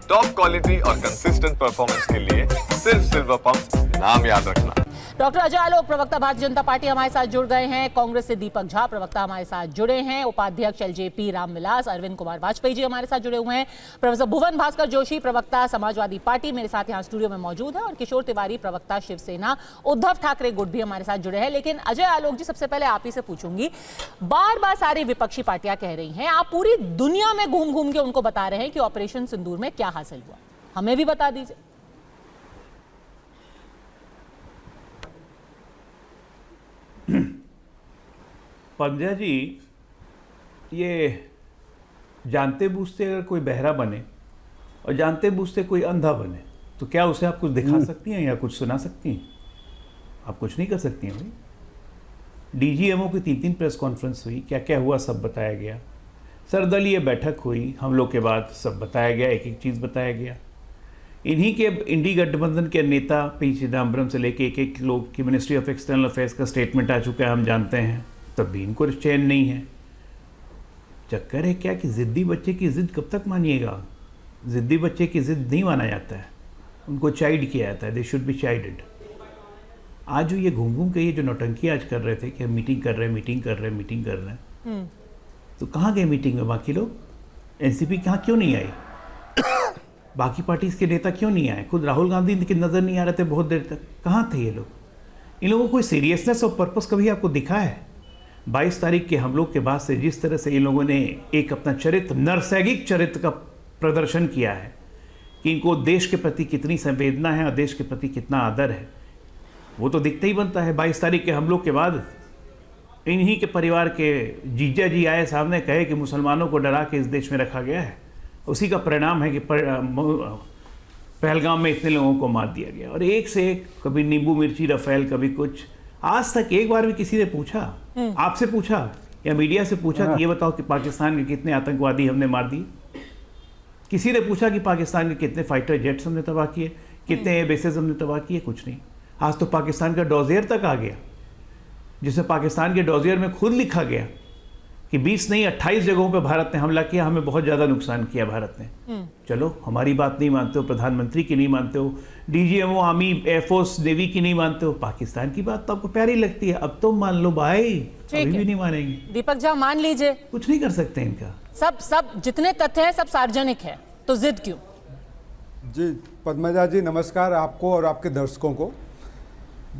Top quality और consistent performance के लिए सिर्फ सिल्वर पंप नाम याद रखना। डॉक्टर अजय आलोक प्रवक्ता भारतीय जनता पार्टी हमारे साथ जुड़ गए हैं। कांग्रेस से दीपक झा प्रवक्ता हमारे साथ जुड़े हैं। उपाध्यक्ष एलजेपी रामविलास अरविंद कुमार वाजपेयी जी हमारे साथ जुड़े हुए हैं। प्रोफेसर भुवन भास्कर जोशी प्रवक्ता समाजवादी पार्टी मेरे साथ यहाँ स्टूडियो में मौजूद है और किशोर तिवारी प्रवक्ता शिवसेना उद्धव ठाकरे गुट भी हमारे साथ जुड़े हैं। लेकिन अजय आलोक जी, सबसे पहले आप ही से पूछूंगी, बार बार सारी विपक्षी पार्टियां कह रही हैं, आप पूरी दुनिया में घूम घूम के उनको बता रहे हैं कि ऑपरेशन सिंदूर में क्या हासिल हुआ, हमें भी बता दीजिए। पंजा जी, ये जानते बूझते अगर कोई बहरा बने और जानते बूझते कोई अंधा बने तो क्या उसे आप कुछ दिखा सकती हैं या कुछ सुना सकती हैं? आप कुछ नहीं कर सकती हैं भाई। डीजीएमओ की 3 प्रेस कॉन्फ्रेंस हुई, क्या क्या हुआ सब बताया गया। सर्वदलीय बैठक हुई, हम लोग के बाद सब बताया गया, एक एक चीज़ बताया गया। इन्हीं के इंडी गठबंधन के नेता पी चिदम्बरम से लेके एक एक लोग की मिनिस्ट्री ऑफ एक्सटर्नल अफेयर्स का स्टेटमेंट आ चुका है, हम जानते हैं, तब भी इनको चैन नहीं है। चक्कर है क्या कि ज़िद्दी बच्चे की ज़िद कब तक मानिएगा? ज़िद्दी बच्चे की ज़िद नहीं माना जाता है, उनको चाइड किया जाता है, दे शुड बी चाइडेड। आज जो ये घूम घूम के ये जो नौटंकी आज कर रहे थे कि हम मीटिंग कर रहे हैं, मीटिंग कर रहे हैं, मीटिंग कर रहे हैं, तो कहाँ गए मीटिंग में बाकी लोग? एनसीपी कहाँ क्यों नहीं आई? बाकी पार्टीज़ के नेता क्यों नहीं आए? खुद राहुल गांधी की नज़र नहीं आ रहे थे बहुत देर तक, कहाँ थे ये लोग? इन लोगों को कोई सीरियसनेस और पर्पस कभी आपको दिखा है? 22 तारीख के हम लोग के बाद से जिस तरह से इन लोगों ने एक अपना चरित्र, नरसैंगिक चरित्र का प्रदर्शन किया है कि इनको देश के प्रति कितनी संवेदना है और देश के प्रति कितना आदर है, वो तो दिखते ही बनता है। 22 तारीख के हम लोग के बाद इन्हीं के परिवार के जीजा जी आए सामने, कहे कि मुसलमानों को डरा के इस देश में रखा गया है, उसी का परिणाम है कि पहलगाम में इतने लोगों को मार दिया गया। और एक से एक, कभी नींबू मिर्ची रफेल, कभी कुछ। आज तक एक बार भी किसी ने पूछा, आपसे पूछा या मीडिया से पूछा कि ये बताओ कि पाकिस्तान के कितने आतंकवादी हमने मार दिए? किसी ने पूछा कि पाकिस्तान के कितने फाइटर जेट्स हमने तबाह किए, कितने बेसेस हमने तबाह किए? कुछ नहीं। आज तो पाकिस्तान का डोजियर तक आ गया, जिसमें पाकिस्तान के डोजियर में खुद लिखा गया कि 20 नहीं 28 जगहों पर भारत ने हमला किया, हमें बहुत ज़्यादा नुकसान किया भारत ने। चलो, हमारी बात नहीं मानते हो, प्रधानमंत्री की नहीं मानते हो, डीजीएमओ, आर्मी, एयरफोर्स, नेवी की नहीं मानते हो, पाकिस्तान की बात तो आपको प्यारी लगती है, अब तो मान लो भाई, अभी भी नहीं मानेंगे। दीपक झा, मान लीजिए कुछ नहीं कर सकते इनका। सब जितने तथ्य हैं सब सार्वजनिक है, तो जिद क्यों? जी पद्मजा जी, नमस्कार आपको और आपके दर्शकों को।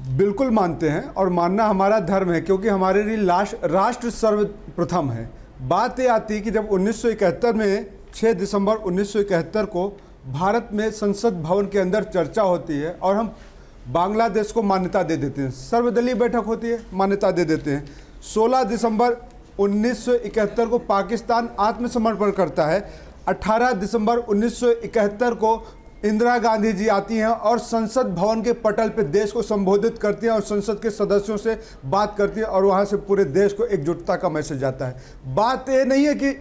बिल्कुल मानते हैं और मानना हमारा धर्म है, क्योंकि हमारे लिए राष्ट्र सर्वप्रथम है। बात ये आती है कि जब 1971 में 6 दिसंबर 1971 को भारत में संसद भवन के अंदर चर्चा होती है और हम बांग्लादेश को मान्यता दे देते हैं, सर्वदलीय बैठक होती है, मान्यता दे देते हैं। 16 दिसंबर 1971 को पाकिस्तान आत्मसमर्पण करता है। 18 दिसंबर 1971 को इंदिरा गांधी जी आती हैं और संसद भवन के पटल पे देश को संबोधित करती हैं और संसद के सदस्यों से बात करती हैं और वहाँ से पूरे देश को एकजुटता का मैसेज आता है। बात ये नहीं है कि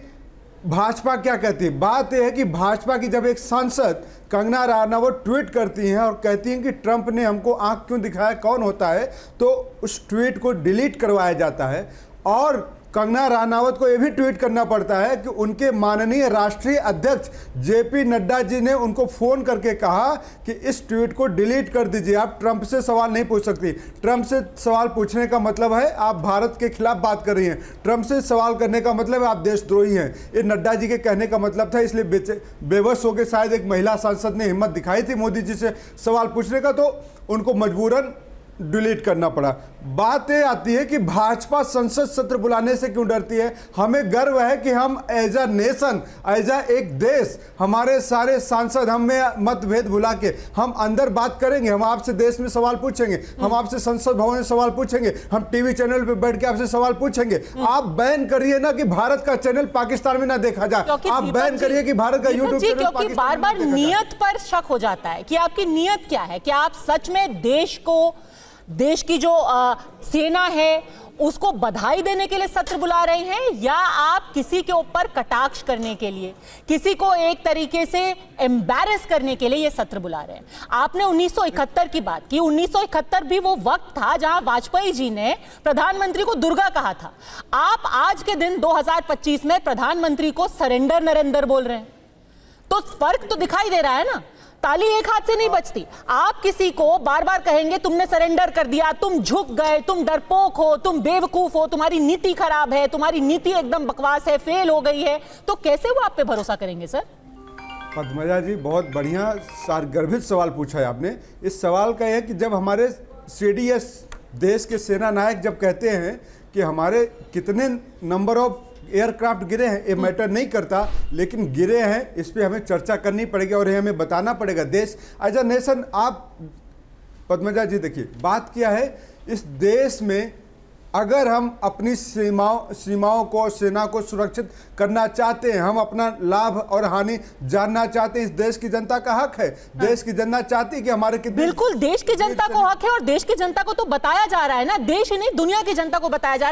भाजपा क्या कहती है, बात यह है कि भाजपा की जब एक सांसद कंगना रनावत ट्वीट करती हैं और कहती हैं कि ट्रंप ने हमको आंख क्यों दिखाया, कौन होता है, तो उस ट्वीट को डिलीट करवाया जाता है। और कंगना रनावत को यह भी ट्वीट करना पड़ता है कि उनके माननीय राष्ट्रीय अध्यक्ष जेपी नड्डा जी ने उनको फ़ोन करके कहा कि इस ट्वीट को डिलीट कर दीजिए, आप ट्रंप से सवाल नहीं पूछ सकती। ट्रंप से सवाल पूछने का मतलब है आप भारत के खिलाफ बात कर रही हैं, ट्रंप से सवाल करने का मतलब है आप देशद्रोही हैं। ये नड्डा जी के कहने का मतलब था, इसलिए बेबस होकर शायद एक महिला सांसद ने हिम्मत दिखाई थी मोदी जी से सवाल पूछने का, तो उनको मजबूरन डिलीट करना पड़ा। बात ये आती है कि भाजपा संसद सत्र बुलाने से क्यों डरती है? हमें गर्व है कि हम as a nation, as a एक देश, हमारे सारे सांसद हमें मतभेद भुला के हम अंदर बात करेंगे, हम आपसे देश में सवाल पूछेंगे, हम आपसे संसद भवन में सवाल पूछेंगे, हम टीवी चैनल पे बैठ के आपसे सवाल पूछेंगे। आप बैन करिए ना कि भारत का चैनल पाकिस्तान में ना देखा जाए, आप बैन करिए कि भारत का यूट्यूब चैनल क्योंकि बार बार नियत पर शक हो जाता है कि आपकी नियत क्या है, कि आप सच में देश की जो सेना है उसको बधाई देने के लिए सत्र बुला रहे हैं, या आप किसी के ऊपर कटाक्ष करने के लिए, किसी को एक तरीके से एम्बैरेस करने के लिए ये सत्र बुला रहे हैं? आपने 1971 की बात की, 1971 भी वो वक्त था जहां वाजपेयी जी ने प्रधानमंत्री को दुर्गा कहा था। आप आज के दिन 2025 में प्रधानमंत्री को सरेंडर नरेंद्र बोल रहे हैं। तो फर्क तो दिखाई दे रहा है ना, ताली एक हाथ से नहीं बजती। आप किसी को बार बार कहेंगे तुमने सरेंडर कर दिया, तुम झुक गए, तुम डरपोक हो, तुम बेवकूफ हो, तुम्हारी नीति खराब है, तुम्हारी नीति एकदम बकवास है, फेल हो गई है, तो कैसे वो आप पे भरोसा करेंगे सर? पद्मजा जी, बहुत बढ़िया सारगर्भित सवाल पूछा है आपने। इस सवाल का यह है कि जब हमारे CDS देश के सेना नायक जब कहते हैं कि हमारे कितने नंबर ऑफ एयरक्राफ्ट गिरे हैं, ये मैटर नहीं करता, लेकिन गिरे हैं इस पे हमें चर्चा करनी पड़ेगी और ये हमें बताना पड़ेगा। देश एज अ नेशन, आप पद्मजा जी देखिए, बात क्या है, इस देश में अगर हम अपनी सीमाओं को, सेना को सुरक्षित करना चाहते हैं, हम अपना लाभ और हानि जानना चाहते हैं, इस देश की जनता का हक है। देश की जनता चाहती है कि हमारे कितने, बिल्कुल देश की जनता को हक है, और देश की जनता को तो बताया जा रहा है ना, देश ही नहीं दुनिया की जनता को बताया जा रहा है।